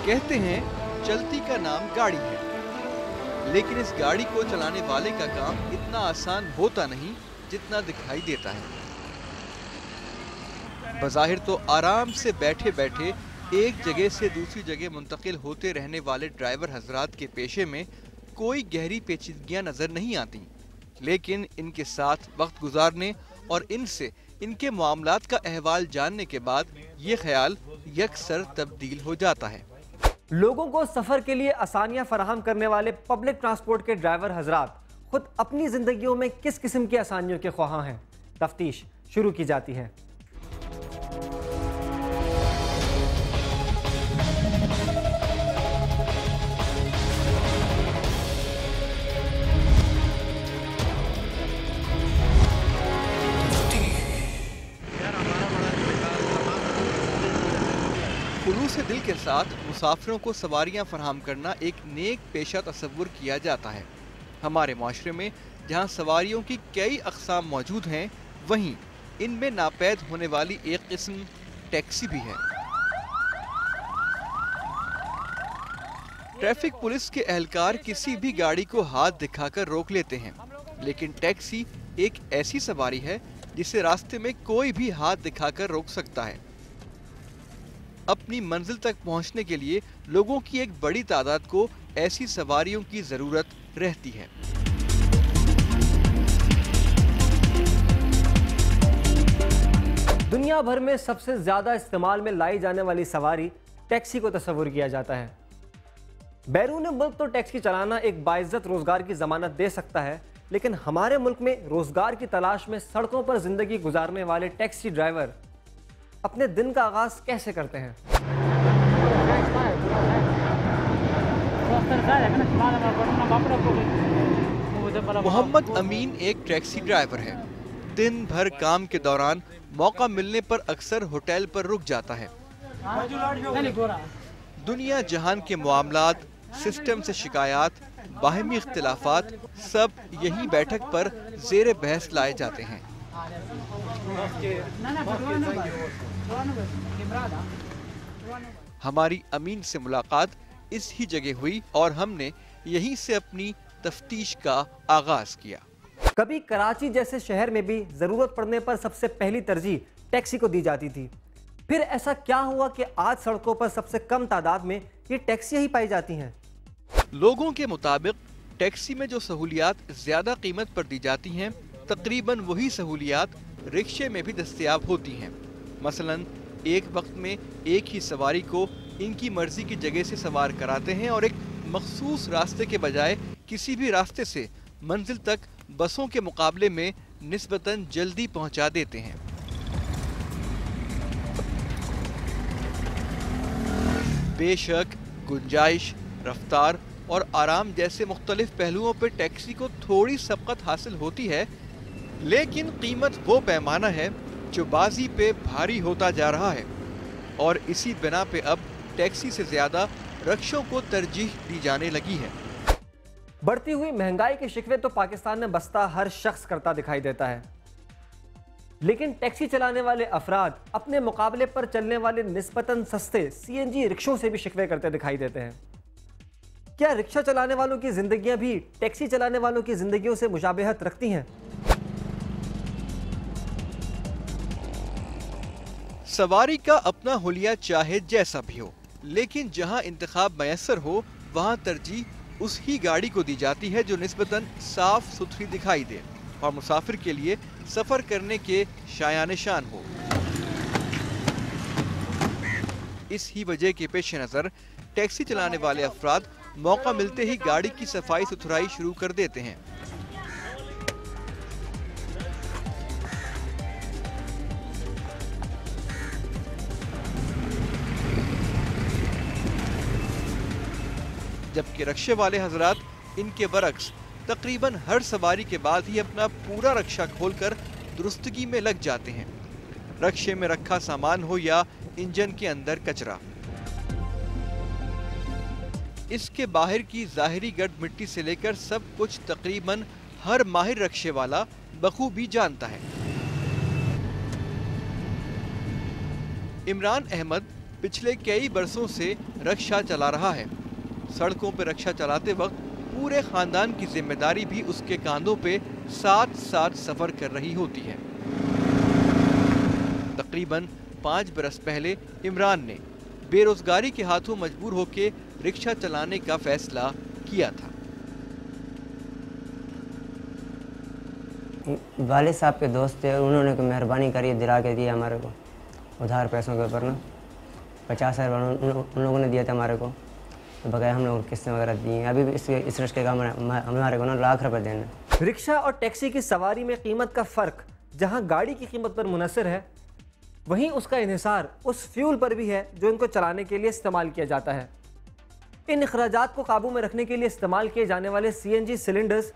कहते हैं चलती का नाम गाड़ी है, लेकिन इस गाड़ी को चलाने वाले का काम इतना आसान होता नहीं जितना दिखाई देता है। बज़ाहिर तो आराम से बैठे बैठे एक जगह से दूसरी जगह मुंतकिल होते रहने वाले ड्राइवर हजरात के पेशे में कोई गहरी पेचीदगियां नजर नहीं आती, लेकिन इनके साथ वक्त गुजारने और इनसे इनके मामलात का अहवाल जानने के बाद ये ख्याल यकसर तब्दील हो जाता है। लोगों को सफ़र के लिए आसानियां फराहम करने वाले पब्लिक ट्रांसपोर्ट के ड्राइवर हजरात खुद अपनी ज़िंदगियों में किस किस्म की आसानियों के ख्वाहां हैं, तफ्तीश शुरू की जाती है। खुलूस दिल के साथ मुसाफिरों को सवारियां फराहम करना एक नेक पेशा तस्वुर किया जाता है। हमारे माशरे में जहां सवारियों की कई अक़साम मौजूद हैं, वहीं इनमें नापैद होने वाली एक किस्म टैक्सी भी है। ट्रैफिक पुलिस के एहलकार किसी भी गाड़ी को हाथ दिखाकर रोक लेते हैं, लेकिन टैक्सी एक ऐसी सवारी है जिसे रास्ते में कोई भी हाथ दिखाकर रोक सकता है। अपनी मंजिल तक पहुंचने के लिए लोगों की एक बड़ी तादाद को ऐसी सवारियों की जरूरत रहती है। दुनिया भर में सबसे ज्यादा इस्तेमाल में लाई जाने वाली सवारी टैक्सी को तस्वुर किया जाता है। बैरून मुल्क तो टैक्सी चलाना एक बाइज्जत रोजगार की जमानत दे सकता है, लेकिन हमारे मुल्क में रोजगार की तलाश में सड़कों पर जिंदगी गुजारने वाले टैक्सी ड्राइवर अपने दिन का आगाज कैसे करते हैं? मोहम्मद अमीन एक टैक्सी ड्राइवर है। दिन भर काम के दौरान मौका मिलने पर अक्सर होटल पर रुक जाता है। दुनिया जहान के मामलात, सिस्टम से शिकायत, बाहमी इख्तिलाफात सब यही बैठक पर ज़ेरे बहस लाए जाते हैं। हमारी अमीन से मुलाकात इस ही जगह हुई और हमने यहीं से अपनी तफ्तीश का आगाज किया। कभी कराची जैसे शहर में भी जरूरत पड़ने पर सबसे पहली तरजीह टैक्सी को दी जाती थी। फिर ऐसा क्या हुआ कि आज सड़कों पर सबसे कम तादाद में ये टैक्सी ही पाई जाती हैं? लोगों के मुताबिक टैक्सी में जो सहूलियात ज्यादा कीमत पर दी जाती हैं, तकरीबन वही सहूलियात रिक्शे में भी दस्तयाब होती हैं। मसलन एक वक्त में एक ही सवारी को इनकी मर्जी की जगह से सवार कराते हैं और एक मखसूस रास्ते के बजाय किसी भी रास्ते से मंजिल तक बसों के मुकाबले में निस्बतन जल्दी पहुंचा देते हैं। बेशक गुंजाइश, रफ्तार और आराम जैसे मुख्तलिफ पहलुओं पर टैक्सी को थोड़ी सबकत हासिल होती है, लेकिन कीमत वो पैमाना है जो बाजी पे भारी होता जा रहा है और इसी बिना पे अब टैक्सी से ज्यादा रिक्शों को तरजीह दी जाने लगी है। बढ़ती हुई महंगाई के शिकवे तो पाकिस्तान में बसता हर शख्स करता दिखाई देता है, लेकिन टैक्सी चलाने वाले अफराद अपने मुकाबले पर चलने वाले निस्बतन सस्ते CNG रिक्शों से भी शिकवे करते दिखाई देते हैं। क्या रिक्शा चलाने वालों की जिंदगियां भी टैक्सी चलाने वालों की जिंदगियों से मुशाबहत रखती हैं? सवारी का अपना हुलिया चाहे जैसा भी हो, लेकिन जहां इंतखाब मयसर हो वहां तरजीह उस ही गाड़ी को दी जाती है जो निस्बतन साफ सुथरी दिखाई दे और मुसाफिर के लिए सफर करने के शायान शान हो। इस ही वजह के पेश नजर टैक्सी चलाने वाले अफराद मौका मिलते ही गाड़ी की सफाई सुथराई शुरू कर देते हैं। जबकि रक्शे वाले हजरात इनके बरक्स तकरीबन हर सवारी के बाद ही अपना पूरा रक्षा खोलकर दुरुस्तगी में लग जाते हैं। रक्शे में रखा सामान हो या इंजन के अंदर कचरा, इसके बाहर की जाहिरी गड मिट्टी से लेकर सब कुछ तकरीबन हर माहिर रक्शे वाला बखूबी जानता है। इमरान अहमद पिछले कई बरसों से रक्षा चला रहा है। सड़कों पर रक्षा चलाते वक्त पूरे खानदान की जिम्मेदारी भी उसके कांधों पे साथ साथ सफर कर रही होती है। तकरीबन 5 बरस पहले इमरान ने बेरोजगारी के हाथों मजबूर होकर रिक्शा चलाने का फैसला किया था। वालिद साहब के दोस्त थे, उन्होंने कोई मेहरबानी करी, दिला के दिया हमारे को उधार पैसों के ऊपर ना 50,000 उन लोगों ने दिया था हमारे को, तो बगैर हम लोग किस्तें वगैरह दी हैं। अभी भी इस रिक्शे का हमारे को ना लाख रुपए देना। रिक्शा और टैक्सी की सवारी में कीमत का फ़र्क जहां गाड़ी की कीमत पर मुनहसर है, वहीं उसका इन्हिसार उस फ्यूल पर भी है जो इनको चलाने के लिए इस्तेमाल किया जाता है। इन अखराजात को काबू में रखने के लिए इस्तेमाल किए जाने वाले CNG सिलेंडर्स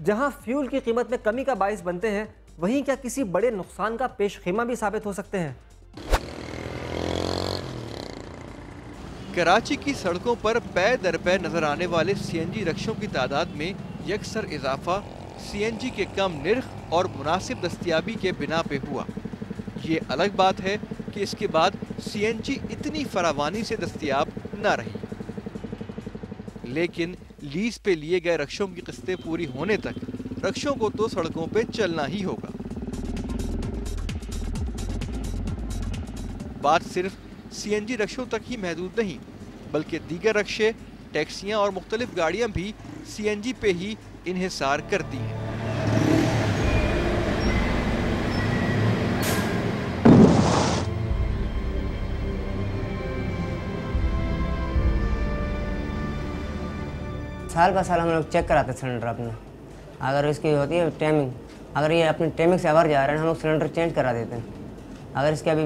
जहां फ्यूल की कीमत में कमी का बाइस बनते हैं, वहीं क्या किसी बड़े नुकसान का पेशखेमा भी साबित हो सकते हैं। कराची की सड़कों पर पै दर पै नजर आने वाले CNG रिक्शों की तादाद में यकसर इजाफा CNG के कम निर्ख और मुनासिब दस्तयाबी के बिना पे हुआ। ये अलग बात है कि इसके बाद CNG इतनी फरावानी से दस्तयाब न रही, लेकिन लीज पे लिए गए रिक्शों की किस्तें पूरी होने तक रिक्शों को तो सड़कों पे चलना ही होगा। बात सिर्फ CNG रिक्शों तक ही महदूद नहीं, बल्कि दीगर रिक्शे, टैक्सियां और मुख्तलिफ गाड़ियां भी CNG पे ही इन्हिसार करती हैं। साल ब साल हम लोग चेक कराते सिलेंडर अपना, अगर इसकी होती है टाइमिंग, अगर ये अपनी टाइमिंग से आवर जा रहे हैं हम लोग सिलेंडर चेंज करा देते हैं। अगर इसकी अभी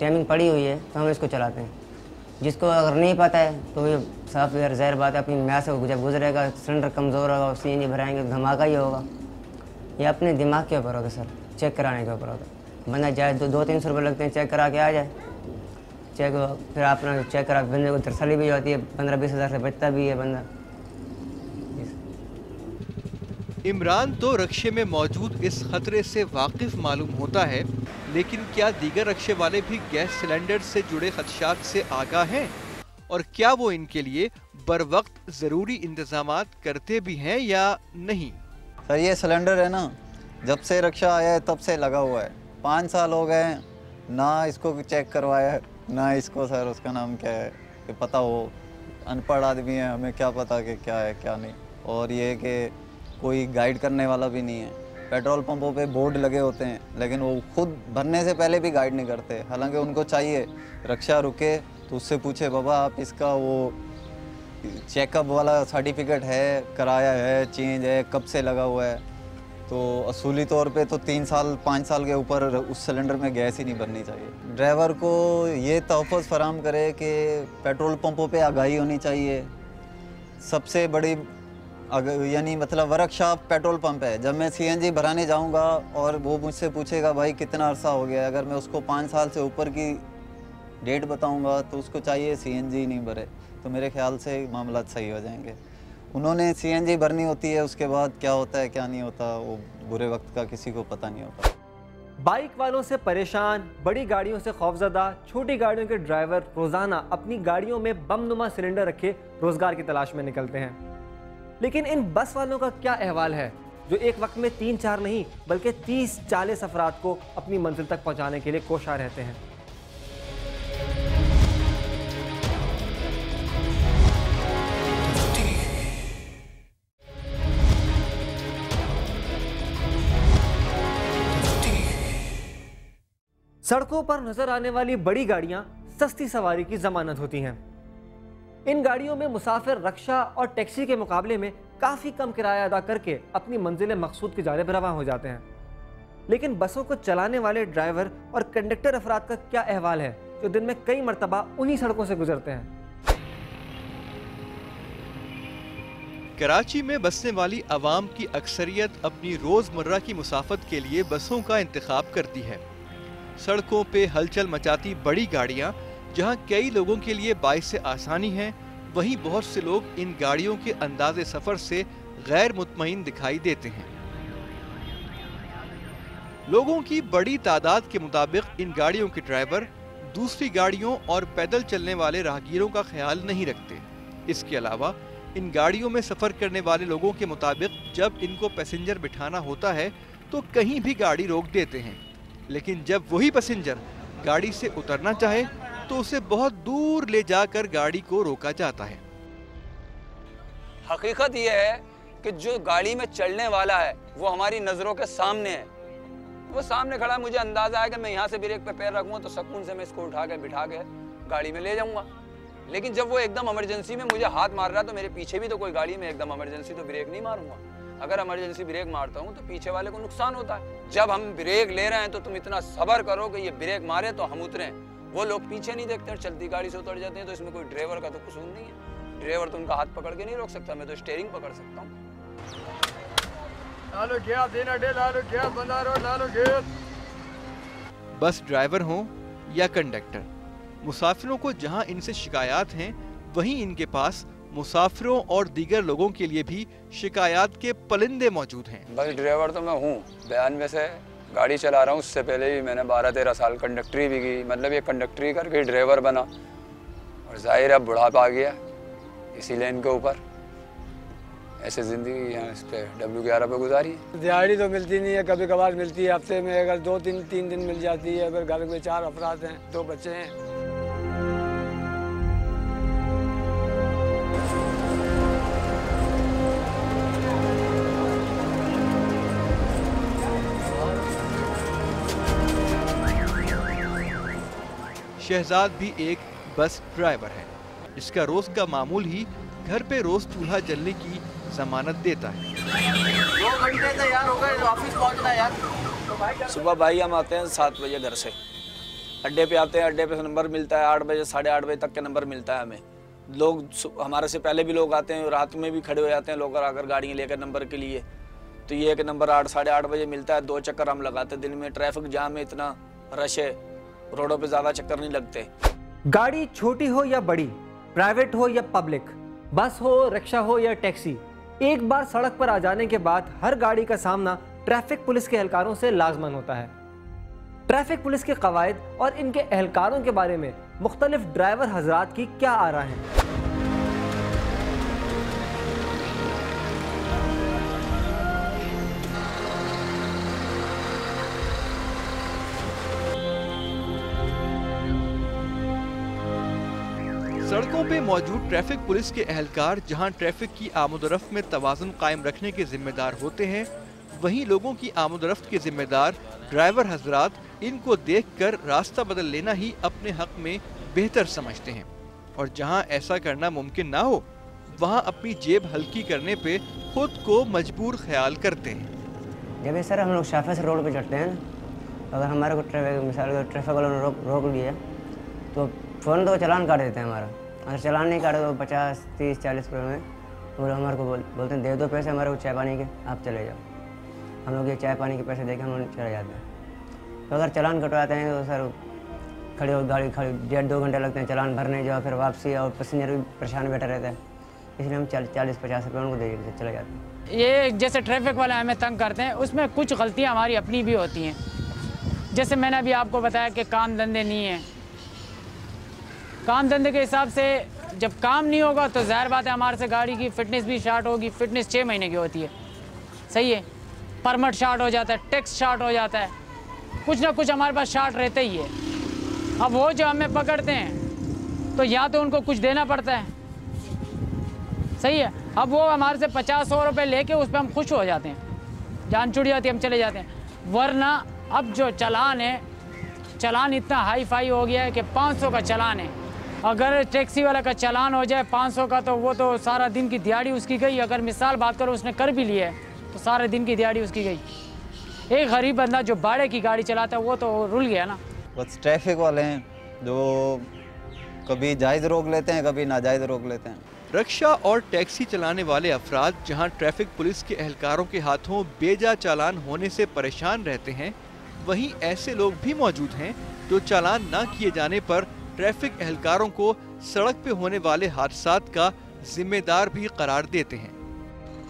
टाइमिंग पड़ी हुई है तो हम इसको चलाते हैं। जिसको अगर नहीं पता है तो ये साफ ज़ाहिर बात है, अपनी म्याद से जब गुजरेगा, सिलेंडर कमज़ोर होगा, CNG भराएंगे तो धमाका ही होगा। ये अपने दिमाग के ऊपर होता है सर, चेक कराने के ऊपर होता है। बंदा जाए 200-300 रुपये लगते हैं, चेक करा के आ जाए। चेक फिर अपना चेक करा बंदे को तसल्ली भी होती है, 15-20 हज़ार से बचता भी है बंदा। इमरान तो रिक्शे में मौजूद इस खतरे से वाकिफ मालूम होता है, लेकिन क्या दीगर रिक्शे वाले भी गैस सिलेंडर से जुड़े खदशात से आगाह हैं, और क्या वो इनके लिए बर वक्त जरूरी इंतजामात करते भी हैं या नहीं। सर ये सिलेंडर है ना, जब से रिक्शा आया है तब से लगा हुआ है। 5 साल हो गए ना इसको चेक करवाया है, ना इसको सर उसका नाम क्या है कि पता हो। अनपढ़ आदमी है, हमें क्या पता कि क्या है क्या नहीं। और ये कि कोई गाइड करने वाला भी नहीं है। पेट्रोल पंपों पे बोर्ड लगे होते हैं, लेकिन वो खुद भरने से पहले भी गाइड नहीं करते। हालांकि उनको चाहिए रिक्शा रुके तो उससे पूछे, बाबा आप इसका वो चेकअप वाला सर्टिफिकेट है, कराया है, चेंज है, कब से लगा हुआ है। तो असूली तौर पे तो 3 साल 5 साल के ऊपर उस सिलेंडर में गैस ही नहीं भरनी चाहिए। ड्राइवर को ये तहफ़्फ़ुज़ फराहम करे कि पेट्रोल पंपों पे आगाही होनी चाहिए। सबसे बड़ी यानी मतलब वर्कशॉप पेट्रोल पंप है। जब मैं CNG भराने जाऊंगा और वो मुझसे पूछेगा भाई कितना अरसा हो गया, अगर मैं उसको 5 साल से ऊपर की डेट बताऊंगा तो उसको चाहिए CNG नहीं भरे, तो मेरे ख्याल से मामला सही हो जाएंगे। उन्होंने CNG भरनी होती है, उसके बाद क्या होता है क्या नहीं होता वो बुरे वक्त का किसी को पता नहीं होता। बाइक वालों से परेशान, बड़ी गाड़ियों से खौफजदा छोटी गाड़ियों के ड्राइवर रोजाना अपनी गाड़ियों में बमनुमा सिलेंडर रखे रोजगार की तलाश में निकलते हैं। लेकिन इन बस वालों का क्या अहवाल है जो एक वक्त में 3-4 नहीं बल्कि 30-40 अफराद को अपनी मंजिल तक पहुंचाने के लिए कोशा रहते हैं। सड़कों पर नजर आने वाली बड़ी गाड़ियां सस्ती सवारी की जमानत होती हैं। इन गाड़ियों में मुसाफिर रिक्शा और टैक्सी के मुकाबले में काफ़ी कम किराया अदा करके अपनी मंजिल मकसूद की जानिब रवां हो जाते हैं। लेकिन बसों को चलाने वाले ड्राइवर और कंडक्टर अफराद का क्या अहवाल है जो दिन में कई मरतबा उन्हीं सड़कों से गुजरते हैं। कराची में बसने वाली आवाम की अक्सरियत अपनी रोज़मर्रा की मुसाफत के लिए बसों का इंतखाब करती है। सड़कों पे हलचल मचाती बड़ी गाड़ियां जहां कई लोगों के लिए बाइस आसानी है, वहीं बहुत से लोग इन गाड़ियों के अंदाज़े सफ़र से गैर मुतमईन दिखाई देते हैं। लोगों की बड़ी तादाद के मुताबिक इन गाड़ियों के ड्राइवर दूसरी गाड़ियों और पैदल चलने वाले राहगीरों का ख्याल नहीं रखते। इसके अलावा इन गाड़ियों में सफर करने वाले लोगों के मुताबिक जब इनको पैसेंजर बिठाना होता है तो कहीं भी गाड़ी रोक देते हैं, लेकिन जब वही पैसेंजर गाड़ी से उतरना चाहे तो उसे बहुत दूर ले जाकर गाड़ी को रोका जाता है। हकीकत यह है कि जो गाड़ी में चलने वाला है वो हमारी नजरों के सामने है, वो सामने खड़ा है। मुझे अंदाजा है कि मैं यहाँ से ब्रेक पे पैर रखूंगा तो सुकून से मैं इसको उठा के बिठा के गाड़ी में ले जाऊंगा। लेकिन जब वो एकदम इमरजेंसी में मुझे हाथ मार रहा है तो मेरे पीछे भी तो कोई गाड़ी में एकदम इमरजेंसी तो ब्रेक नहीं मारूंगा। अगर इमरजेंसी ब्रेक मारता हूँ तो पीछे वाले को नुकसान होता है। जब हम ब्रेक ले रहे हैं तो तुम इतना सब्र करो कि ये ब्रेक मारे तो हम उतरें। वो लोग पीछे नहीं देखते, चलती गाड़ी से उतर जाते हैं। तो इसमें कोई ड्राइवर का तो कसूर नहीं है। ड्राइवर तो उनका हाथ पकड़ के नहीं रोक सकता, मैं तो स्टीयरिंग पकड़ सकता हूँ। बस ड्राइवर हो या कंडक्टर, मुसाफिरों को जहां इनसे शिकायत हैं, वहीं इनके पास मुसाफिरों और दीगर लोगों के लिए भी शिकायत के पलिंदे मौजूद हैं। बस ड्राइवर तो मैं हूँ, 92 से गाड़ी चला रहा हूँ। उससे पहले भी मैंने 12-13 साल कंडक्टरी भी की, मतलब ये कंडक्टरी करके ड्राइवर बना। और जाहिर है बुढ़ापा आ गया, इसीलिए इनके ऊपर ऐसे ज़िंदगी यहाँ इस पे W11 पे गुजारी है। दिहाड़ी तो मिलती नहीं है, कभी कभार मिलती है। हफ्ते में अगर 2-3 दिन मिल जाती है। अगर घर में 4 अफराद हैं, 2 बच्चे हैं। शहजाद भी एक बस ड्राइवर है। इसका रोज का मामूल ही घर पे रोज चूल्हा जलने की जमानत देता है। 2 घंटे तैयार हो गए, ऑफिस पहुंचना यार। सुबह भाई हम आते हैं 7 बजे घर से, अड्डे पे आते हैं। अड्डे पे नंबर मिलता है 8 बजे, 8:30 बजे तक का नंबर मिलता है हमें। लोग हमारे से पहले भी लोग आते हैं, रात में भी खड़े हो जाते हैं लोग आकर गाड़ियाँ लेकर नंबर के लिए। तो ये कि नंबर 8-8:30 बजे मिलता है। 2 चक्कर हम लगाते हैं दिन में। ट्रैफिक जाम में इतना रश है, रोडों पे ज़्यादा चक्कर नहीं लगते। गाड़ी छोटी हो या बड़ी, प्राइवेट हो या पब्लिक, बस हो, रिक्शा हो या टैक्सी, एक बार सड़क पर आ जाने के बाद हर गाड़ी का सामना ट्रैफिक पुलिस के एहलकारों से लाजमन होता है। ट्रैफिक पुलिस के कवायद और इनके एहलकारों के बारे में मुख्तलिफ ड्राइवर हजरात की क्या आरा है। सड़कों पे मौजूद ट्रैफिक पुलिस के एहलकार जहां ट्रैफिक की आमदोरफ्त में तवाज़ुन कायम रखने के जिम्मेदार होते हैं, वहीं लोगों की आमदोरफ्त के जिम्मेदार ड्राइवर हजरात इनको देखकर रास्ता बदल लेना ही अपने हक में बेहतर समझते हैं। और जहां ऐसा करना मुमकिन ना हो, वहां अपनी जेब हल्की करने पे खुद को मजबूर ख्याल करते हैं। जब सर हम लोग शाफे से रोड पे चढ़ते हैं, अगर हमारे को ट्रैफिक वालों ने रोक लिया तो फ़ौरन तो चलान काट देते हैं हमारा। अगर चलान नहीं काटे तो 50, 30, 40 रुपये में वो हमारे को बोलते हैं दे दो पैसे हमारे को चाय पानी के, आप चले जाओ। हम लोग ये चाय पानी के पैसे देकर हम लोग चले जाते हैं। तो अगर चलान कटवाते हैं तो सर खड़ी हो गाड़ी खड़ी 1.5-2 घंटे लगते हैं चलान भरने, जो फिर वापसी, और पैसेंजर भी परेशान बैठा रहता है। इसलिए हम 40-50 रुपये उनको दे चले जाते हैं। ये जैसे ट्रैफिक वाले हमें तंग करते हैं, उसमें कुछ गलतियाँ हमारी अपनी भी होती हैं। जैसे मैंने अभी आपको बताया कि काम धंधे नहीं हैं। काम धंधे के हिसाब से जब काम नहीं होगा तो ज़ाहिर बात है हमारे से गाड़ी की फ़िटनेस भी स्टार्ट होगी। फ़िटनेस 6 महीने की होती है, सही है। परमिट स्टार्ट हो जाता है, टैक्स स्टार्ट हो जाता है, कुछ ना कुछ हमारे पास स्टार्ट रहता ही है। अब वो जो हमें पकड़ते हैं तो या तो उनको कुछ देना पड़ता है, सही है। अब वो हमारे से 50-100 रुपये लेके उस पर हम खुश हो जाते हैं, जान छुट जाती है, हम चले जाते हैं। वरना अब जो चालान है, चालान इतना हाई फाई हो गया है कि 500 का चालान है। अगर टैक्सी वाला का चालान हो जाए 500 का तो वो तो सारा दिन की दिहाड़ी उसकी गई। अगर मिसाल बात करो उसने कर भी लिया है तो सारे दिन की दिहाड़ी उसकी गई। एक गरीब बंदा जो भाड़े की गाड़ी चलाता है वो तो रुल गया ना। बस ट्रैफिक वाले हैं जो कभी जायज़ रोक लेते हैं, कभी नाजायज़ रोक लेते हैं। रिक्शा और टैक्सी चलाने वाले अफराद जहां ट्रैफिक पुलिस के एहलकारों के हाथों बेजा चालान होने से परेशान रहते हैं, वहीं ऐसे लोग भी मौजूद हैं जो चालान न किए जाने पर ट्रैफिक एहलकारों को सड़क पे होने वाले हादसात का जिम्मेदार भी करार देते हैं।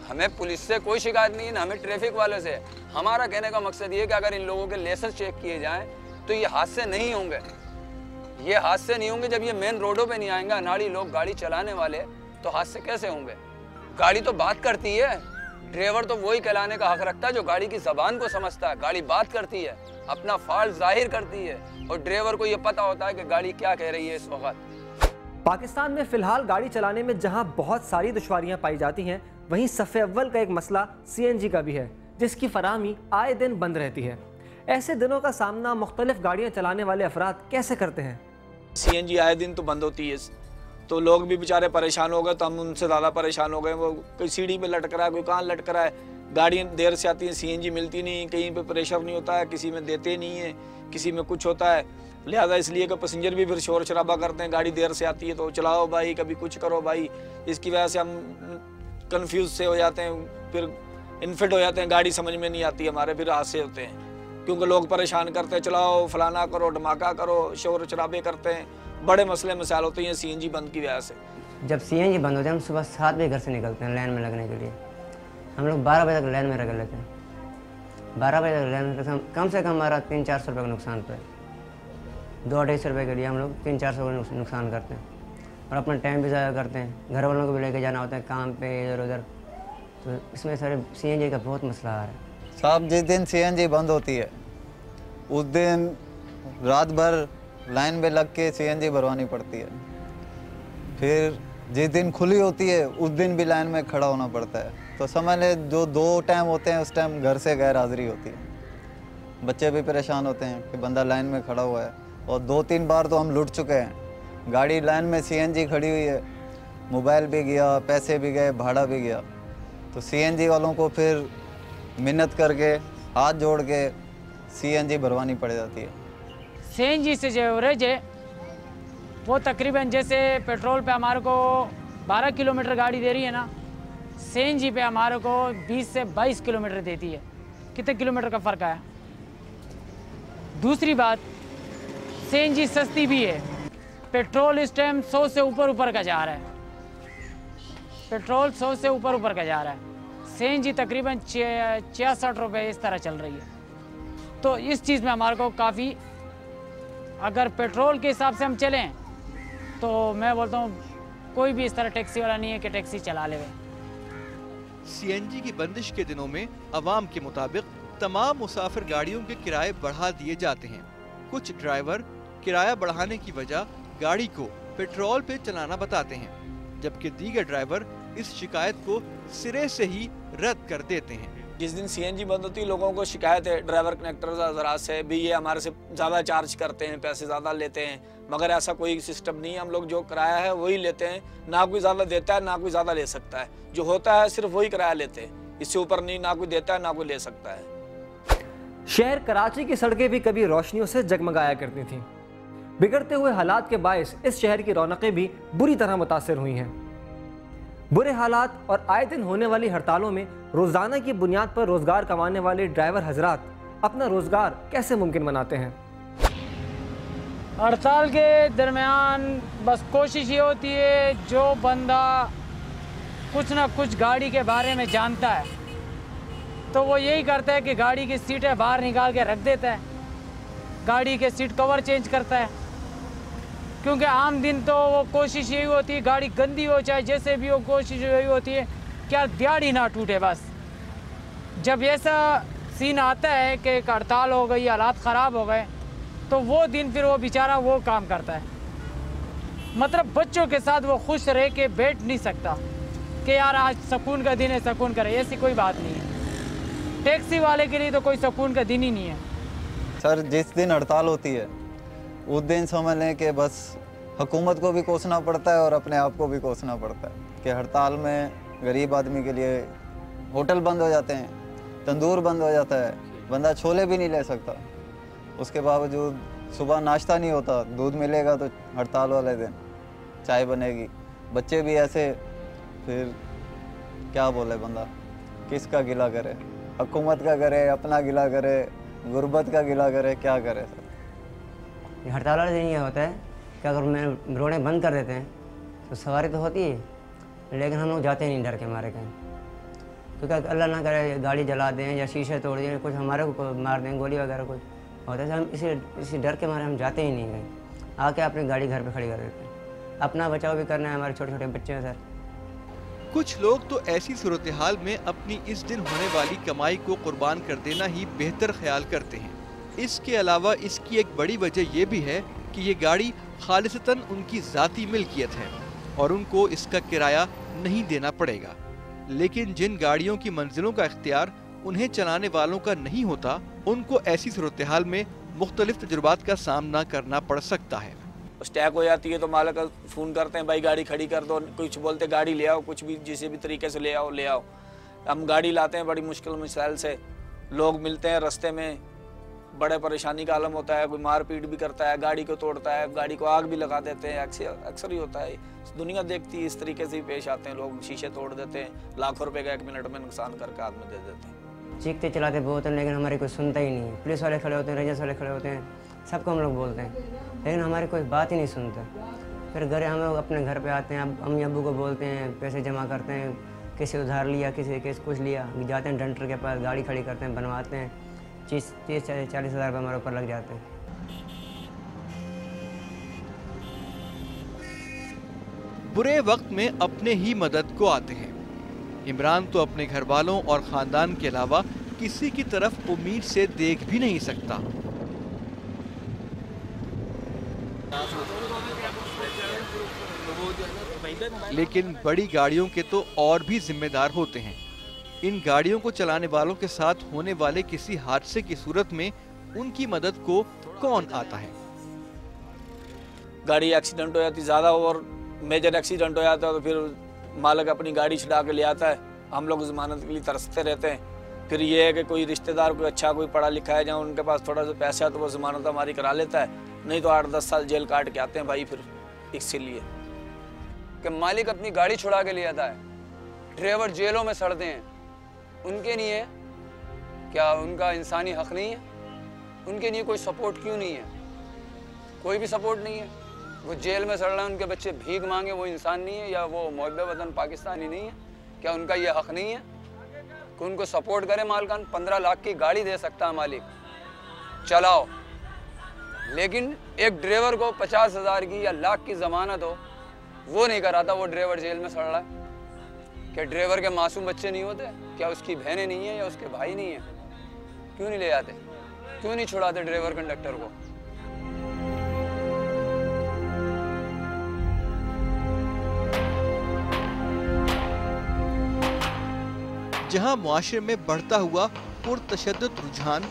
हमें पुलिस से कोई शिकायत नहीं है, ना हमें ट्रैफिक वाले से। हमारा कहने का मकसद ये है कि अगर इन लोगों के लाइसेंस चेक किए जाएं तो ये हादसे नहीं होंगे। ये हादसे नहीं होंगे जब ये मेन रोडों पे नहीं आएंगे, अनाड़ी लोग गाड़ी चलाने वाले, तो हादसे कैसे होंगे? गाड़ी तो बात करती है, ड्राइवर तो वही कहलाने का हक रखता है जो गाड़ी की जबान को समझता है। गाड़ी बात करती है, अपना फॉल्ट जाहिर करती है, और ड्राइवर को ये पता होता है कि गाड़ी क्या कह रही है इस वक्त। पाकिस्तान में फिलहाल गाड़ी चलाने में जहां बहुत सारी दुश्वारियां पाई जाती हैं, वहीं सफ़े अव्वल का एक मसला सीएनजी का भी है, जिसकी फराहमी आए दिन बंद रहती है। ऐसे दिनों का सामना मुख्तलिफ गाड़ियां चलाने वाले अफराद कैसे करते हैं? सीएनजी आए दिन तो बंद होती है, तो लोग भी बेचारे परेशान हो गए, तो हम उनसे ज़्यादा परेशान हो गए। वो कोई सीढ़ी पे लटक रहा है, कोई कहाँ लटक रहा है, गाड़ियाँ देर से आती हैं, सीएनजी मिलती नहीं, कहीं पे प्रेशर नहीं होता है, किसी में देते नहीं है, किसी में कुछ होता है। लिहाजा इसलिए कि पैसेंजर भी फिर शोर शराबा करते हैं, गाड़ी देर से आती है तो चलाओ भाई, कभी कुछ करो भाई। इसकी वजह से हम कन्फ्यूज से हो जाते हैं, फिर इनफिट हो जाते हैं, गाड़ी समझ में नहीं आती हमारे, फिर हादसे होते हैं क्योंकि लोग परेशान करते हैं, चलाओ फलाना करो, धमाका करो, शोर शराबे करते हैं, बड़े मसले मसाइल होते हैं सीएनजी बंद की वजह से। जब सीएनजी बंद होता है हम सुबह 7 बजे घर से निकलते हैं लाइन में लगने के लिए। हम लोग 12 बजे तक लाइन में लग लेते हैं। 12 बजे तक लाइन में कम से कम हमारा 300-400 रुपये का नुकसान पे, 200-250 रुपये के लिए हम लोग 300-400 का नुकसान करते हैं और अपना टाइम भी ज़्यादा करते हैं। घर वालों को भी लेके जाना होता है काम पे इधर उधर, तो इसमें सारे सीएनजी का बहुत मसला आ रहा है। साहब जिस दिन सीएनजी बंद होती है उस दिन रात भर लाइन में लग के सीएनजी भरवानी पड़ती है। फिर जिस दिन खुली होती है उस दिन भी लाइन में खड़ा होना पड़ता है। तो समझ ले जो 2 टाइम होते हैं उस टाइम घर से गैर हाजिरी होती है। बच्चे भी परेशान होते हैं कि बंदा लाइन में खड़ा हुआ है, और 2-3 बार तो हम लुट चुके हैं। गाड़ी लाइन में सीएनजी खड़ी हुई है, मोबाइल भी गया, पैसे भी गए, भाड़ा भी गया। तो सीएनजी वालों को फिर मिन्नत करके हाथ जोड़ के सीएनजी भरवानी पड़ जाती है। सीएनजी से जो एवरेज है वो तकरीबन जैसे पेट्रोल पे हमारे को 12 किलोमीटर गाड़ी दे रही है ना, सीएनजी पे हमारे को 20 से 22 किलोमीटर देती है। कितने किलोमीटर का फ़र्क आया? दूसरी बात, सीएनजी सस्ती भी है। पेट्रोल इस टाइम 100 से ऊपर का जा रहा है, पेट्रोल 100 से ऊपर का जा रहा है। सीएनजी तकरीबन 66 रुपये इस तरह चल रही है। तो इस चीज़ में हमारे को काफ़ी, अगर पेट्रोल के हिसाब से हम चलें तो मैं बोलता हूँ कोई भी इस तरह टैक्सी वाला नहीं है कि टैक्सी चला ले। सीएनजी की बंदिश के दिनों में अवाम के मुताबिक तमाम मुसाफिर गाड़ियों के किराए बढ़ा दिए जाते हैं। कुछ ड्राइवर किराया बढ़ाने की वजह गाड़ी को पेट्रोल पे चलाना बताते हैं, जबकि दीगर ड्राइवर इस शिकायत को सिरे से ही रद्द कर देते हैं। जिस दिन सीएनजी बंद होती है लोगों को शिकायत है ड्राइवर कनेक्टर हज़रात से भी, ये हमारे से ज़्यादा चार्ज करते हैं, पैसे ज़्यादा लेते हैं। मगर ऐसा कोई सिस्टम नहीं है, हम लोग जो किराया है वही लेते हैं, ना कोई ज़्यादा देता है ना कोई ज़्यादा ले सकता है। जो होता है सिर्फ वही किराया लेते हैं, इससे ऊपर नहीं, ना कोई देता है ना कोई ले सकता है। शहर कराची की सड़कें भी कभी रोशनियों से जगमगाया करती थीं। बिगड़ते हुए हालात के बायस इस शहर की रौनकें भी बुरी तरह मुतासर हुई हैं। बुरे हालात और आए दिन होने वाली हड़तालों में रोज़ाना की बुनियाद पर रोज़गार कमाने वाले ड्राइवर हजरात अपना रोज़गार कैसे मुमकिन बनाते हैं? हड़ताल के दरमियान बस कोशिश ये होती है, जो बंदा कुछ ना कुछ गाड़ी के बारे में जानता है तो वो यही करता है कि गाड़ी की सीटें बाहर निकाल के रख देता है, गाड़ी के सीट कवर चेंज करता है। क्योंकि आम दिन तो वो कोशिश यही होती है, गाड़ी गंदी हो चाहे जैसे भी हो, कोशिश यही होती है क्या दिहाड़ी ना टूटे बस। जब ऐसा सीन आता है कि एक हड़ताल हो गई, हालात ख़राब हो गए, तो वो दिन फिर वो बेचारा वो काम करता है। मतलब बच्चों के साथ वो खुश रह के बैठ नहीं सकता कि यार आज सुकून का दिन है, सुकून करे, ऐसी कोई बात नहीं है। टैक्सी वाले के लिए तो कोई सुकून का दिन ही नहीं है। सर जिस दिन हड़ताल होती है उस दिन समझ लें कि बस हुकूमत को भी कोसना पड़ता है और अपने आप को भी कोसना पड़ता है कि हड़ताल में गरीब आदमी के लिए होटल बंद हो जाते हैं, तंदूर बंद हो जाता है, बंदा छोले भी नहीं ले सकता। उसके बावजूद सुबह नाश्ता नहीं होता, दूध मिलेगा तो हड़ताल वाले दिन चाय बनेगी। बच्चे भी ऐसे, फिर क्या बोले बंदा, किसका गिला करे, हुकूमत का करे, अपना गिला करे, गुर्बत का गिला करे, क्या करे सर। हड़ताल वाले दिन ये होता है कि अगर मैं रोडें बंद कर देते हैं तो सवारी तो होती है, लेकिन हम लोग जाते नहीं डर के मारे कहीं, क्योंकि अल्लाह ना करे गाड़ी जला दें या शीशे तोड़ दें, कुछ हमारे को मार दें, गोली वगैरह कुछ होता है। हम इसी डर के मारे हम जाते ही नहीं कहीं। आके अपनी गाड़ी घर पे खड़ी कर देते हैं। अपना बचाव भी करना है, हमारे छोटे छोटे बच्चे हैं सर। कुछ लोग तो ऐसी सूरत हाल में अपनी इस दिन होने वाली कमाई को कुर्बान कर देना ही बेहतर ख्याल करते हैं। इसके अलावा इसकी एक बड़ी वजह यह भी है कि ये गाड़ी खालिसतन उनकी ज़ाती मिल्कियत है और उनको इसका किराया नहीं देना पड़ेगा। लेकिन जिन गाड़ियों की मंजिलों का इख्तियार उन्हें चलाने वालों का नहीं होता, उनको ऐसी सूरत हाल में मुख्तलिफ तजुर्बात का सामना करना पड़ सकता है। स्टैक हो जाती है तो मालिक का फ़ोन करते हैं, भाई गाड़ी खड़ी कर दो, कुछ बोलते गाड़ी ले आओ, कुछ भी जिस भी तरीके से ले आओ। हम गाड़ी लाते हैं, बड़ी मुश्किल मिसाइल से लोग मिलते हैं रास्ते में, बड़े परेशानी का आलम होता है, कोई मारपीट भी करता है, गाड़ी को तोड़ता है, गाड़ी को आग भी लगा देते हैं, अक्सर ही होता है। दुनिया देखती है, इस तरीके से ही पेश आते हैं लोग, शीशे तोड़ देते हैं, लाखों रुपए का 1 मिनट में नुकसान करके हाथ में दे देते हैं। चीखते चलाते बहुत हैं, लेकिन हमारी कोई सुनता ही नहीं है। पुलिस वाले खड़े होते हैं, रेंजर्स वाले खड़े होते हैं, सबको हम लोग बोलते हैं, लेकिन हमारी कोई बात ही नहीं सुनते। फिर घर हम लोग अपने घर पे आते हैं, अम्मी अब्बू को बोलते हैं, पैसे जमा करते हैं, किसी उधार लिया, किसी कुछ लिया, जाते हैं डंटर के पास, गाड़ी खड़ी करते हैं, बनवाते हैं, 30-40 हज़ार रुपये हमारे ऊपर लग जाते हैं। बुरे वक्त में अपने ही मदद को आते हैं। इमरान तो अपने घर वालों और ख़ानदान के अलावा किसी की तरफ उम्मीद से देख भी नहीं सकता। लेकिन बड़ी गाड़ियों के तो और भी जिम्मेदार होते हैं। इन गाड़ियों को चलाने वालों के साथ होने वाले किसी हादसे की सूरत में उनकी मदद को कौन आता है? गाड़ी एक्सीडेंट हो जाती ज़्यादा और मेजर एक्सीडेंट हो जाता है तो फिर मालिक अपनी गाड़ी छुड़ा के ले आता है। हम लोग ज़मानत के लिए तरसते रहते हैं। फिर ये है कि कोई रिश्तेदार कोई अच्छा कोई पढ़ा लिखा है, जहाँ उनके पास थोड़ा सा पैसा है तो वो ज़मानत हमारी करा लेता है, नहीं तो 8-10 साल जेल काट के आते हैं भाई। फिर इसीलिए कि मालिक अपनी गाड़ी छुड़ा के ले आता है, ड्राइवर जेलों में सड़ते हैं, उनके लिए क्या उनका इंसानी हक नहीं है? उनके लिए कोई सपोर्ट क्यों नहीं है? कोई भी सपोर्ट नहीं है। वो जेल में सड़ रहे हैं, उनके बच्चे भीख मांगे, वो इंसान नहीं है? या वो मुहब्बे वतन पाकिस्तानी नहीं है? क्या उनका ये हक नहीं है कि उनको सपोर्ट करे मालकान? 15 लाख की गाड़ी दे सकता है मालिक, चलाओ, लेकिन एक ड्राइवर को 50,000 की या लाख की जमानत हो, वो नहीं कराता। वो ड्राइवर जेल में सड़ रहा है। क्या ड्राइवर के मासूम बच्चे नहीं होते? क्या उसकी बहनें नहीं है या उसके भाई नहीं है? क्यों नहीं ले आते? क्यों नहीं छुड़ाते ड्राइवर कंडक्टर को? जहां मुआशरे में बढ़ता हुआ पुरतशद्दुद रुझान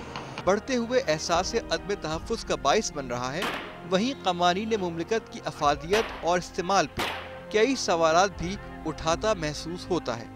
बढ़ते हुए एहसास अदम तहफ़्फ़ुज़ का बाइस बन रहा है, वहीं क़वानीन मुमलिकत की अफादियत और इस्तेमाल पर कई सवालात भी उठाता महसूस होता है।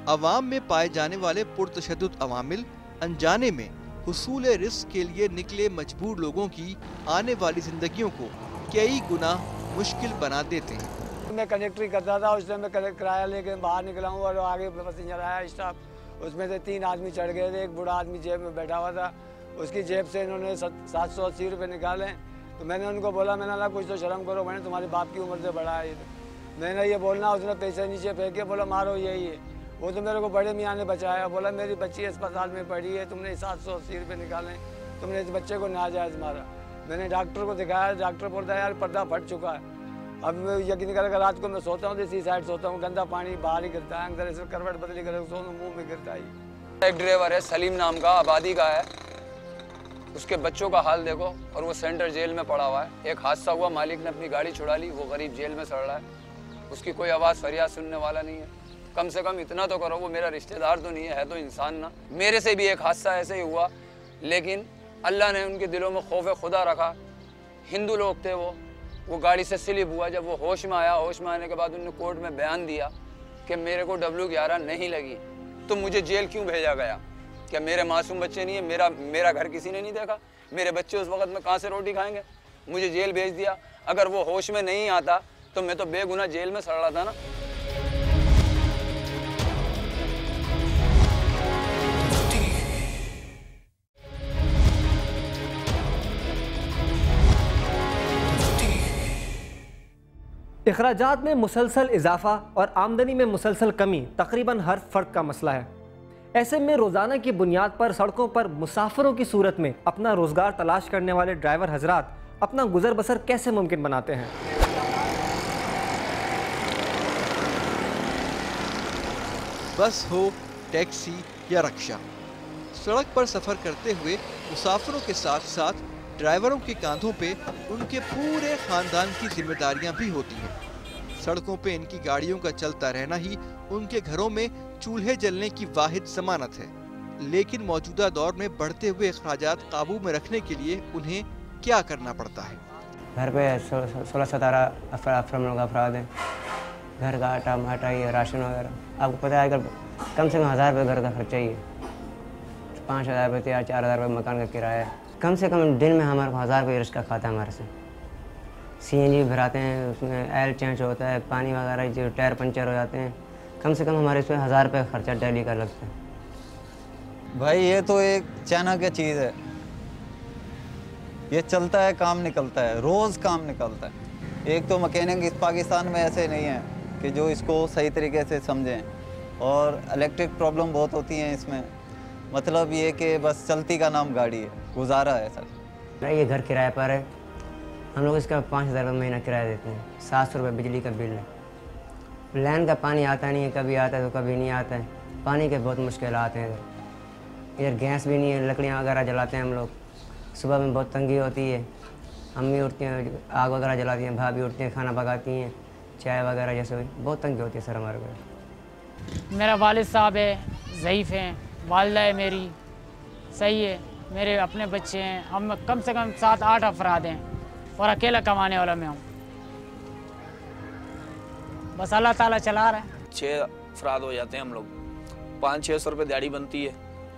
अवाम में पाए जाने वाले पुरतशद्दुद अवामिल अनजाने में हुसूल रिज़्क़ के लिए निकले मजबूर लोगों की आने वाली ज़िंदगियों को कई गुना मुश्किल बना देते हैं। मैं कंडक्टरी करता था, उस टाइम मैं किराया लेके बाहर निकला हूँ और आगे पैसेंजर आया स्टाफ, उसमें से 3 आदमी चढ़ गए थे। एक बूढ़ा आदमी जेब में बैठा हुआ था, उसकी जेब से इन्होंने 780 रुपये निकाले। तो मैंने उनको बोला, मैंने कहा कुछ तो शर्म करो, मैंने तुम्हारे बाप की उम्र से बड़ा है। मैंने ये बोलना, उसने पैसे नीचे फेंक के बोला मारो यही है। वो तो मेरे को बड़े मियाँ ने बचाया, बोला मेरी बच्ची अस्पताल में पड़ी है, तुमने 780 रुपये निकाले, तुमने इस बच्चे को नाजायज़ मारा। मैंने डॉक्टर को दिखाया, डॉक्टर बोलता है यार पर्दा फट चुका है। अब मैं यकीन कर रात को मैं सोता हूँ तो इसी साइड सोता हूँ, गंदा पानी बाहर ही गिरता है, अंदर ऐसे करवट बदली कर सोता मुँह में गिरता है। एक ड्राइवर है सलीम नाम का, आबादी का है, उसके बच्चों का हाल देखो, और वो सेंट्रल जेल में पड़ा हुआ है। एक हादसा हुआ, मालिक ने अपनी गाड़ी छुड़ा ली, वो गरीब जेल में सड़ रहा है, उसकी कोई आवाज़ फरियाद सुनने वाला नहीं है। कम से कम इतना तो करो, वो मेरा रिश्तेदार तो नहीं है तो इंसान ना। मेरे से भी एक हादसा ऐसे ही हुआ, लेकिन अल्लाह ने उनके दिलों में खौफ खुदा रखा। हिंदू लोग थे, वो गाड़ी से स्लिप हुआ। जब वो होश में आया, होश में आने के बाद उन्होंने कोर्ट में बयान दिया कि मेरे को W11 नहीं लगी, तो मुझे जेल क्यों भेजा गया? क्या मेरे मासूम बच्चे नहीं है? मेरा घर किसी ने नहीं देखा? मेरे बच्चे उस वक्त में कहाँ से रोटी खाएंगे? मुझे जेल भेज दिया। अगर वो होश में नहीं आता तो मैं तो बेगुनाह जेल में सड़ रहा था ना। इखराजात में मुसलसल इजाफा और आमदनी में मुसलसल कमी तकरीबन हर फर्द का मसला है। ऐसे में रोज़ाना की बुनियाद पर सड़कों पर मुसाफिरों की सूरत में अपना रोज़गार तलाश करने वाले ड्राइवर हजरात अपना गुजर बसर कैसे मुमकिन बनाते हैं। बस हो, टैक्सी या रक्षा, सड़क पर सफर करते हुए मुसाफिरों के साथ साथ ड्राइवरों के कांधों पे उनके पूरे खानदान की जिम्मेदारियां भी होती हैं। सड़कों पे इनकी गाड़ियों का चलता रहना ही उनके घरों में चूल्हे जलने की वाहिद जमानत है। लेकिन मौजूदा दौर में बढ़ते हुए अखराजात काबू में रखने के लिए उन्हें क्या करना पड़ता है? घर पे 16-17 अफराद हैं। घर का आटा माटा ये राशन वगैरह आपको पता है, अगर कम से कम 1000 रुपये घर का खर्चा ही है, 5000 रुपये या 4000 रुपये मकान का किराया है। कम से कम दिन में हमारे को 1000 रुपये रिस्क खाता है हमारे से। CNG भराते हैं, उसमें ऑयल चेंज होता है, पानी वगैरह जो टायर पंचर हो जाते हैं, कम से कम हमारे इसमें 1000 रुपये का खर्चा डेली का लगता है। भाई ये तो एक चाइना की चीज़ है, ये चलता है, काम निकलता है, रोज़ काम निकलता है। एक तो मैकेनिक इस पाकिस्तान में ऐसे नहीं है कि जो इसको सही तरीके से समझें, और इलेक्ट्रिक प्रॉब्लम बहुत होती हैं इसमें। मतलब ये कि बस चलती का नाम गाड़ी है, गुजारा है सर। ये घर किराए पर है, हम लोग इसका 5000 रुपये महीना किराया देते हैं, 700 रुपये बिजली का बिल है। लाइन का पानी आता नहीं है, कभी आता है तो कभी नहीं आता है। पानी के बहुत मुश्किल आते हैं इधर गैस भी नहीं है, लकड़ियाँ वगैरह जलाते हैं हम लोग। सुबह में बहुत तंगी होती है, अम्मी उठती हैं, आग वगैरह जलाती हैं, भाभी उठती हैं, खाना पकाती हैं, चाय वगैरह जैसे बहुत तंगी होती है सर हमारे घर। मेरा वालिद साहब है, ज़ईफ़ हैं, वालिदा है मेरी, सही है, मेरे अपने बच्चे हैं, हम कम से कम 7-8 अफराद हैं और अकेला कमाने वाला मैं हूँ। बस अल्लाह ताला चला रहा है। 6 अफराद हो जाते हैं हम लोग, 500-600 रुपये दिहाड़ी बनती है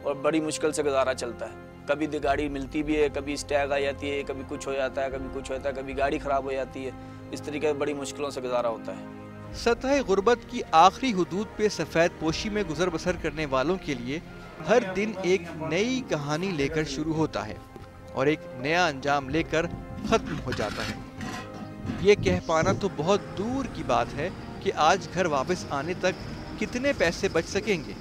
और बड़ी मुश्किल से गुजारा चलता है। कभी गाड़ी मिलती भी है, कभी स्टैग आ जाती है, कभी कुछ हो जाता है, कभी कुछ होता है, कभी गाड़ी ख़राब हो जाती है। इस तरीके से बड़ी मुश्किलों से गुजारा होता है। सतह गुर्बत की आखिरी हुदूद पे सफ़ेद पोशी में गुजर बसर करने वालों के लिए हर दिन एक नई कहानी लेकर शुरू होता है और एक नया अंजाम लेकर ख़त्म हो जाता है। ये कह पाना तो बहुत दूर की बात है कि आज घर वापस आने तक कितने पैसे बच सकेंगे।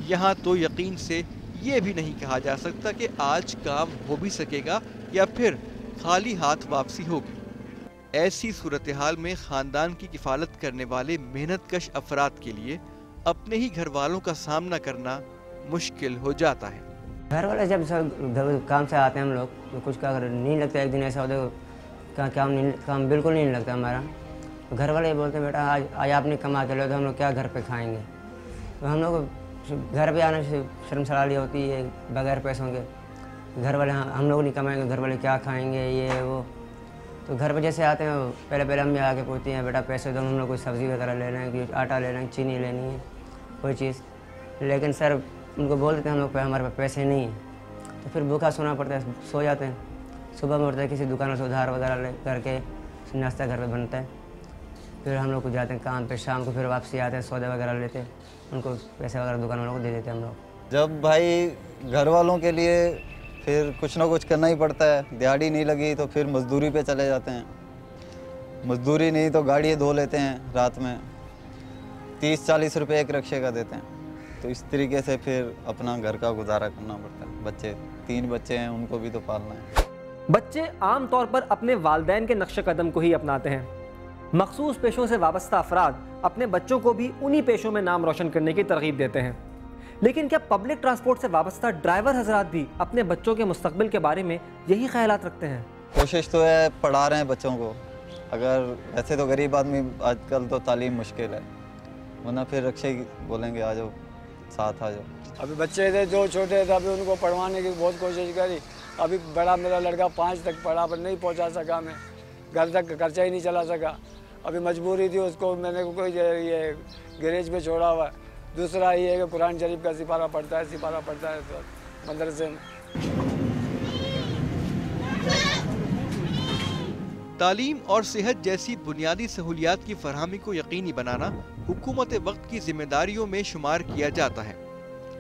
यहाँ तो यकीन से ये भी नहीं कहा जा सकता कि आज काम हो भी सकेगा या फिर खाली हाथ वापसी होगी। ऐसी सूरत हाल में ख़ानदान की किफ़ालत करने वाले मेहनतकश अफराद के लिए अपने ही घर वालों का सामना करना मुश्किल हो जाता है। घर वाले जब सब काम से आते हैं हम लोग तो कुछ का अगर नहीं लगता, एक दिन ऐसा होता है काम बिल्कुल नहीं लगता हमारा, तो घर वाले बोलते हैं बेटा आज आपने कमा के लो तो हम लोग क्या घर पे खाएंगे। तो हम लोग घर पे आने से शर्मसारी होती है बगैर पैसों के। घर वाले हम लोग नहीं कमाएंगे, घर वाले क्या खाएंगे ये वो। तो घर पे जैसे आते हैं पहले अम्मी आके पूछती हैं बेटा पैसे दो, हम लोग कोई सब्ज़ी वगैरह लेना है, कोई आटा लेना है, चीनी लेनी है, कोई चीज़। लेकिन सर उनको बोल देते हैं हम लोग हमारे पास पैसे नहीं हैं, तो फिर भूखा सोना पड़ता है, सो जाते हैं। सुबह में उठते हैं किसी दुकानों से उधार वगैरह ले करके नाश्ता घर पे बनता है, फिर हम लोग को जाते हैं काम पे, शाम को फिर वापसी आते हैं, सौदे वगैरह लेते हैं, उनको पैसे वगैरह दुकान वालों को दे देते हैं हम लोग। जब भाई घर वालों के लिए फिर कुछ ना कुछ करना ही पड़ता है, दिहाड़ी नहीं लगी तो फिर मजदूरी पे चले जाते हैं, मजदूरी नहीं तो गाड़ी धो लेते हैं, रात में 30-40 रुपये एक रिक्शे का देते हैं। तो इस तरीके से फिर अपना घर का गुजारा करना पड़ता है। बच्चे 3 बच्चे हैं, उनको भी तो पालना है। बच्चे आम तौर पर अपने वालिदैन के नक्श कदम को ही अपनाते हैं। मखसूस पेशों से वाबस्ता अफराद अपने बच्चों को भी उन्हीं पेशों में नाम रोशन करने की तरगीब देते हैं। लेकिन क्या पब्लिक ट्रांसपोर्ट से वाबस्ता ड्राइवर हजरात भी अपने बच्चों के मुस्तकबिल के बारे में यही ख्यालात रखते हैं? कोशिश तो है, पढ़ा रहे हैं बच्चों को। अगर ऐसे तो गरीब आदमी आजकल तो तालीम मुश्किल है, वरना फिर रक्षे बोलेंगे आ जाओ, साथ आ जाओ। अभी बच्चे थे जो छोटे थे, अभी उनको पढ़वाने की बहुत कोशिश करी। अभी बड़ा मेरा लड़का 5 तक पढ़ा पर नहीं पहुंचा सका, मैं घर तक खर्चा ही नहीं चला सका। अभी मजबूरी थी, उसको मैंने कोई ये गैरेज पे छोड़ा हुआ। दूसरा ये है कि कुरान शरीफ का सिपारा पढ़ता है तो मदरसे में। तालीम और सेहत जैसी बुनियादी सहूलियात की फरहमी को यकीनी बनाना हुकूमत वक्त की जिम्मेदारियों में शुमार किया जाता है,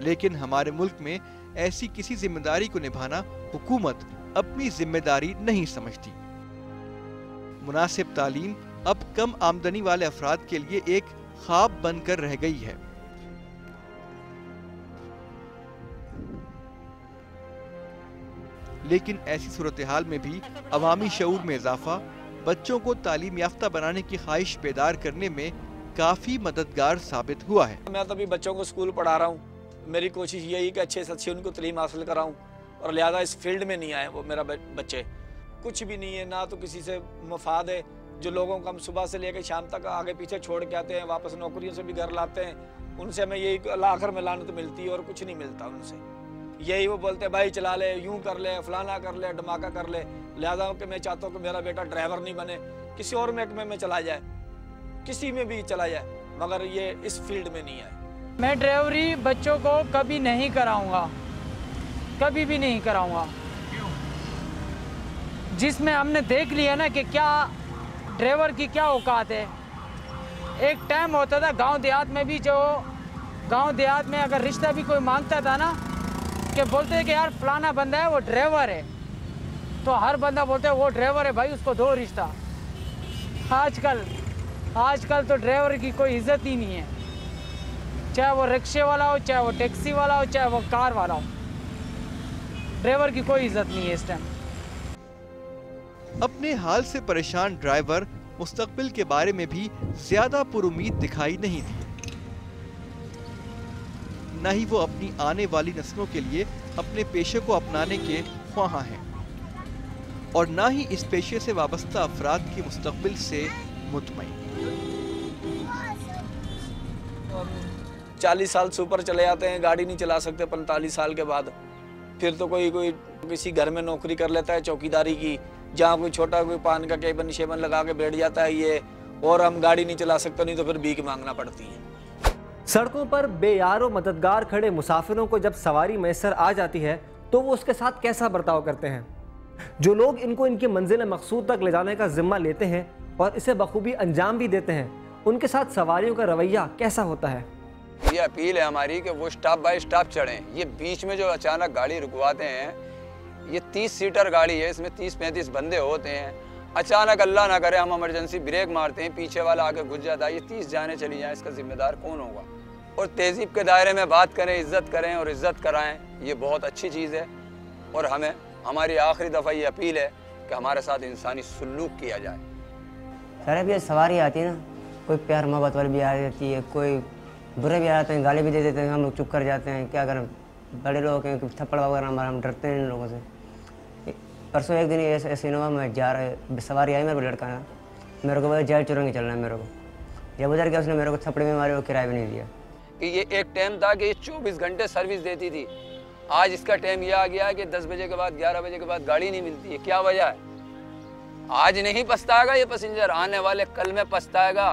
लेकिन हमारे मुल्क में ऐसी किसी जिम्मेदारी को निभाना हुकूमत अपनी जिम्मेदारी नहीं समझती। मुनासिब तालीम अब कम आमदनी वाले अफराद के लिए एक ख्वाब बनकर रह गई है। लेकिन ऐसी सूरत हाल में भी अवामी शऊर में इजाफा बच्चों को तालीम याफ्ता बनाने की ख्वाहिश बेदार करने में काफी मददगार साबित हुआ है। मैं तो अभी बच्चों को स्कूल पढ़ा रहा हूँ, मेरी कोशिश यही कि अच्छे से अच्छी उनको तालीम हासिल कराऊँ और लिहाजा इस फील्ड में नहीं आए वो मेरा बच्चे। कुछ भी नहीं है, ना तो किसी से मफाद है, जो लोगों को हम सुबह से लेकर शाम तक आगे पीछे छोड़ के आते हैं, वापस नौकरियों से भी घर लाते हैं, उनसे हमें यही आखिर में लानत मिलती है और कुछ नहीं मिलता उनसे। यही वो बोलते हैं भाई चला ले, यूं कर ले, फलाना कर ले, धमाका कर ले। लिहाजा कि मैं चाहता हूँ कि मेरा बेटा ड्राइवर नहीं बने, किसी और महकमे में चला जाए, किसी में भी चला जाए, मगर ये इस फील्ड में नहीं आए। मैं ड्राइवरी बच्चों को कभी नहीं कराऊंगा, कभी भी नहीं कराऊंगा। जिसमें हमने देख लिया ना कि क्या ड्राइवर की क्या औकात है। एक टाइम होता था गांव देहात में भी, जो गांव देहात में अगर रिश्ता भी कोई मांगता था ना, कि बोलते थे कि यार फलाना बंदा है वो ड्राइवर है, तो हर बंदा बोलते है वो ड्राइवर है भाई, उसको दो रिश्ता। आजकल तो ड्राइवर की कोई इज्जत ही नहीं है, चाहे वो रिक्शे वाला हो, चाहे वो टैक्सी वाला हो, चाहे वो कार वाला हो, ड्राइवर की कोई इज्जत नहीं है इस टाइम। अपने हाल से परेशान ड्राइवर मुस्तकबिल के बारे में भी ज्यादा पुरुमीद दिखाई नहीं दी। न ही वो अपनी आने वाली नस्लों के लिए अपने पेशे को अपनाने के ख्वाह हैं और न ही इस पेशे से वाबस्ता अफराद के मुस्तकबिल से मुतमईन। 40 साल से ऊपर चले जाते हैं, गाड़ी नहीं चला सकते 45 साल के बाद। फिर तो कोई किसी घर में नौकरी कर लेता है चौकीदारी की, जहाँ कोई छोटा कोई पान का केबन शेबन लगा के बैठ जाता है ये, और हम गाड़ी नहीं चला सकते, नहीं तो फिर भीख मांगना पड़ती है। सड़कों पर बेयारो मददगार खड़े मुसाफिरों को जब सवारी मैसर आ जाती है तो वो उसके साथ कैसा बर्ताव करते हैं। जो लोग इनको इनकी मंजिल मकसूद तक ले जाने का जिम्मा लेते हैं और इसे बखूबी अंजाम भी देते हैं, उनके साथ सवारियों का रवैया कैसा होता है। ये अपील है हमारी कि वो स्टॉप बाय स्टॉप चढ़ें। ये बीच में जो अचानक गाड़ी रुकवाते हैं, ये 30 सीटर गाड़ी है, इसमें 30-35 बंदे होते हैं। अचानक अल्लाह ना करे हम इमरजेंसी ब्रेक मारते हैं, पीछे वाला आगे घुस जाता है, ये 30 जाने चली जाए, इसका जिम्मेदार कौन होगा। और तहजीब के दायरे में बात करें, इज्जत करें और इज्जत कराएं, ये बहुत अच्छी चीज़ है। और हमें हमारी आखिरी दफ़ा ये अपील है कि हमारे साथ इंसानी सलूक किया जाए। सर अभी सवारी आती है ना, कोई प्यार मोहब्बत वाली भी आ जाती है, कोई बुरे भी आ जाते हैं, गाली भी दे देते हैं, हम लोग चुप कर जाते हैं, क्या करें, बड़े लोग हैं, थप्पड़ वगैरह हमारा, हम डरते हैं इन लोगों से। परसों एक दिन ऐसे इनोवा में जा रहे सवारी आई, मेरे को लड़का ना मेरे को बोला जेल चुरंगी चलना है मेरे को, जब उधर गया उसने मेरे को थप्पड़ में मारे, वो किराया भी नहीं दिया। कि ये एक टाइम था कि ये 24 घंटे सर्विस देती थी, आज इसका टाइम यह आ गया है कि 10 बजे के बाद 11 बजे के बाद गाड़ी नहीं मिलती है। क्या वजह है? आज नहीं पछताएगा ये पैसेंजर, आने वाले कल में पछताएगा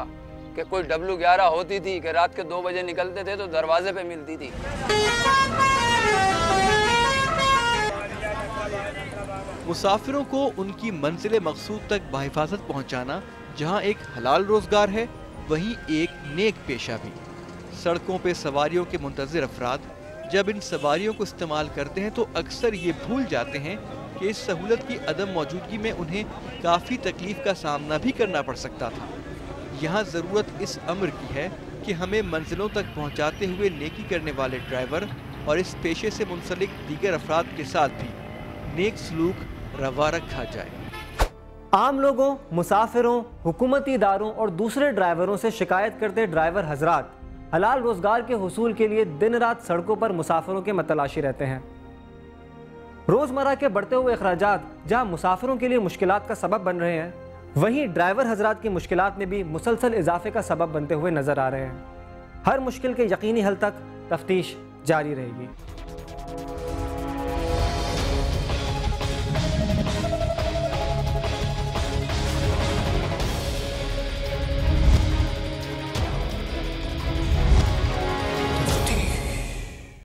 कि कोई W11 होती थी कि रात के 2 बजे निकलते थे तो दरवाजे पे मिलती थी। मुसाफिरों को उनकी मंजिल मकसूद तक बाहिफाजत पहुंचाना जहां एक हलाल रोजगार है, वहीं एक नेक पेशा भी। सड़कों पे सवारियों के मुंतज़िर अफराद जब इन सवारियों को इस्तेमाल करते हैं तो अक्सर ये भूल जाते हैं कि इस सहूलत की अदम मौजूदगी में उन्हें काफ़ी तकलीफ का सामना भी करना पड़ सकता था। यहाँ ज़रूरत इस अम्र की है कि हमें मंजिलों तक पहुँचाते हुए नेकी करने वाले ड्राइवर और इस पेशे से मुंसलिक दीगर अफराद के साथ भी नेक सलूक रवा रखा जाए। आम लोगों, मुसाफिरों, हुकूमती इदारों और दूसरे ड्राइवरों से शिकायत करते ड्राइवर हजरात हलाल रोजगार के हुसूल के लिए दिन रात सड़कों पर मुसाफिरों के मतलाशी रहते हैं। रोजमर्रा के बढ़ते हुए अखराजात जहां मुसाफिरों के लिए मुश्किलात का सबब बन रहे हैं, वहीं ड्राइवर हजरात की मुश्किलात में भी मुसलसल इजाफे का सबब बनते हुए नजर आ रहे हैं। हर मुश्किल के यकीनी हल तक तफ्तीश जारी रहेगी।